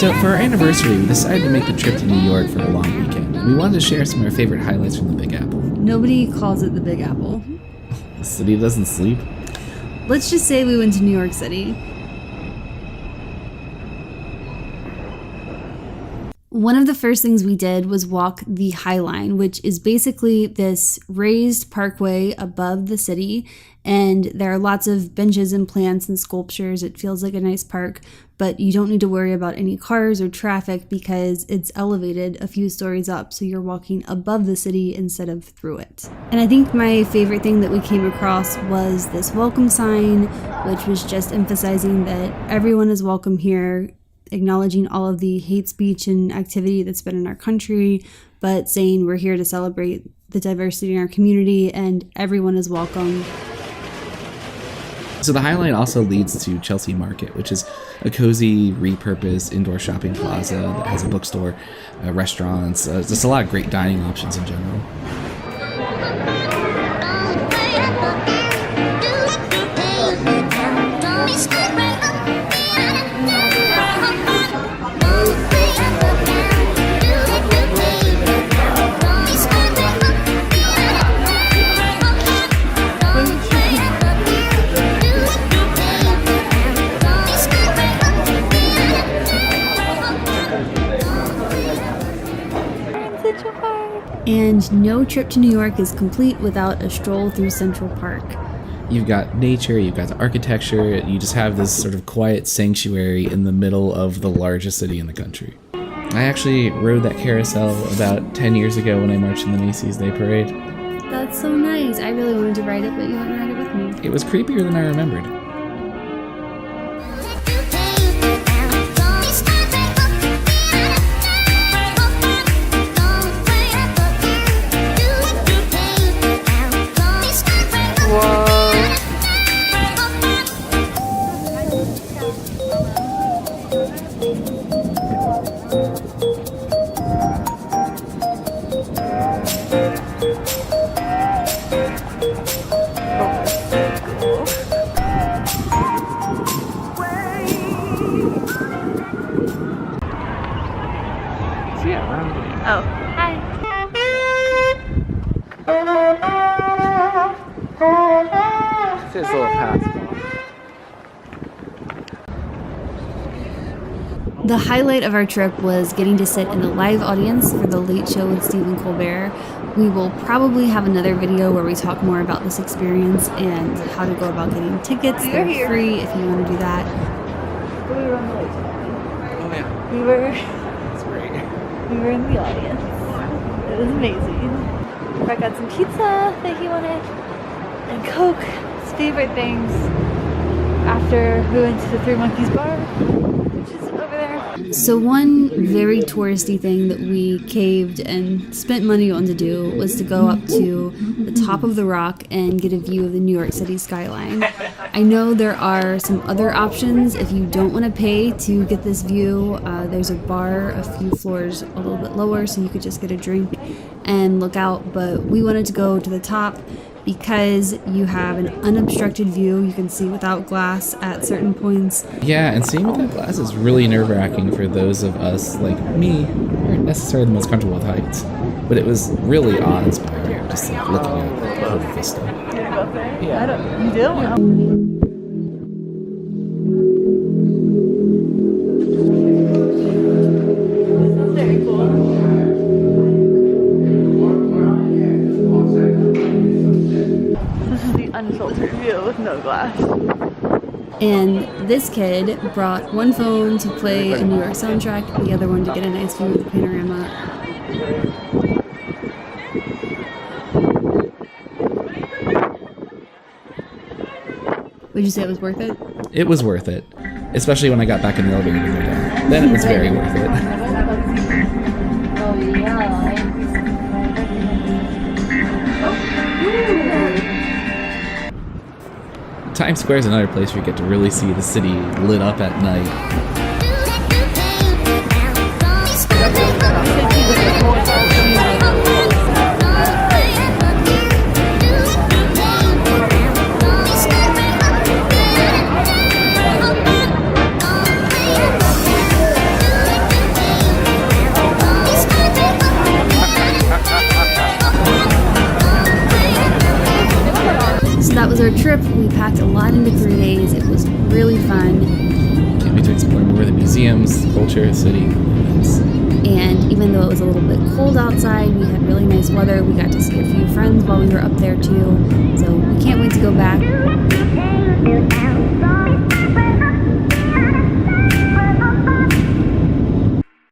So for our anniversary, we decided to make the trip to New York for a long weekend. We wanted to share some of our favorite highlights from the Big Apple. Nobody calls it the Big Apple. The city doesn't sleep. Let's just say we went to New York City. One of the first things we did was walk the High Line, which is basically this raised parkway above the city, and there are lots of benches and plants and sculptures. It feels like a nice park, but you don't need to worry about any cars or traffic because it's elevated a few stories up, so you're walking above the city instead of through it. And I think my favorite thing that we came across was this welcome sign, which was just emphasizing that everyone is welcome here, acknowledging all of the hate speech and activity that's been in our country, but saying we're here to celebrate the diversity in our community and everyone is welcome. So the High Line also leads to Chelsea Market, which is a cozy, repurposed indoor shopping plaza that has a bookstore, restaurants, just a lot of great dining options in general. And no trip to New York is complete without a stroll through Central Park. You've got nature, you've got the architecture, you just have this sort of quiet sanctuary in the middle of the largest city in the country. I actually rode that carousel about 10 years ago when I marched in the Macy's Day Parade. That's so nice. I really wanted to ride it, but you wouldn't ride it with me. It was creepier than I remembered. Oh, hi. This is a little fast. The highlight of our trip was getting to sit in a live audience for the Late Show with Stephen Colbert. We will probably have another video where we talk more about this experience and how to go about getting tickets. They're free if you want to do that. We were on the Late Show. Oh yeah. We were. That's great. We were in the audience. It was amazing. I got some pizza that he wanted and Coke, his favorite things, after we went to the Three Monkeys bar, which is over there. So one very touristy thing that we caved and spent money on to do was to go up to the top of the Rock and get a view of the New York City skyline. I know there are some other options if you don't want to pay to get this view. There's a bar a few floors a little bit lower, so you could just get a drink and look out, but we wanted to go to the top because you have an unobstructed view. You can see without glass at certain points. Yeah, and seeing without glass is really nerve-wracking for those of us like me who aren't necessarily the most comfortable with heights. But it was really awe-inspiring, just like looking at the whole vista. Yeah. I don't. You do? Unfiltered view with no glass. And this kid brought one phone to play a New York soundtrack, and the other one to get a nice view of the panorama. Would you say it was worth it? It was worth it, especially when I got back in the elevator to go down. Then it was very worth it. Oh yeah. Times Square is another place where you get to really see the city lit up at night. that was our trip. We packed a lot into 3 days. It was really fun. Can't wait to explore more of the museums, culture, city. And even though it was a little bit cold outside, we had really nice weather. We got to see a few friends while we were up there too. So we can't wait to go back.